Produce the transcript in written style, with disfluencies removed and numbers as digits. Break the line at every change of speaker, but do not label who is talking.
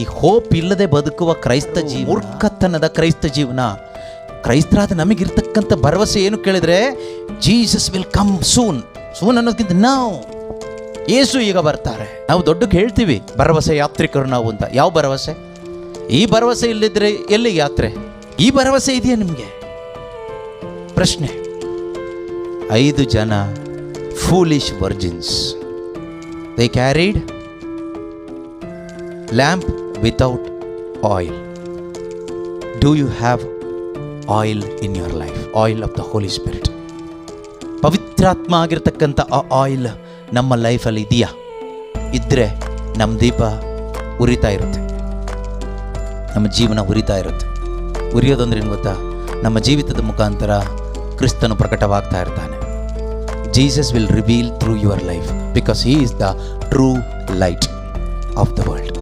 ಈ ಹೋಪ್ ಇಲ್ಲದೆ ಬದುಕುವ ಕ್ರೈಸ್ತ ಜೀವನ, ಮೂರ್ಖತನದ ಕ್ರೈಸ್ತ ಜೀವನ. ಕ್ರೈಸ್ತರಾದ ನಮಗಿರ್ತಕ್ಕಂಥ ಭರವಸೆ ಏನು ಕೇಳಿದ್ರೆ, Jesus will come soon. Soon ಅನ್ನೋದಕ್ಕಿಂತ ನಾವು, ಯೇಸು ಈಗ ಬರ್ತಾರೆ. ನಾವು ದೊಡ್ಡಕ್ಕೆ ಹೇಳ್ತೀವಿ ಭರವಸೆ ಯಾತ್ರಿಕರು ನಾವು ಅಂತ. ಯಾವ ಭರವಸೆ? ಈ ಭರವಸೆ ಇಲ್ಲದಿದ್ರೆ ಎಲ್ಲಿಗೆ ಯಾತ್ರೆ? ಈ ಭರವಸೆ ಇದೆಯಾ ನಿಮಗೆ? ಪ್ರಶ್ನೆ. 5 ಜನ foolish virgins, they carried lamp without oil. Do you have oil in your life? Oil of the holy spirit, ಪವಿತ್ರಾತ್ಮ ಆಗಿರ್ತಕ್ಕಂಥ ಆ ಆಯಿಲ್ ನಮ್ಮ ಲೈಫಲ್ಲಿ ಇದೆಯಾ? ಇದ್ದರೆ ನಮ್ಮ ದೀಪ ಉರಿತಾ ಇರುತ್ತೆ, ನಮ್ಮ ಜೀವನ ಉರಿತಾ ಇರುತ್ತೆ. ಉರಿಯೋದಂದ್ರೆ ಏನು ಗೊತ್ತಾ? ನಮ್ಮ ಜೀವಿತದ ಮುಖಾಂತರ ಕ್ರಿಸ್ತನು ಪ್ರಕಟವಾಗ್ತಾ ಇರ್ತಾನೆ. Jesus will reveal through your life because he is the true light off the world.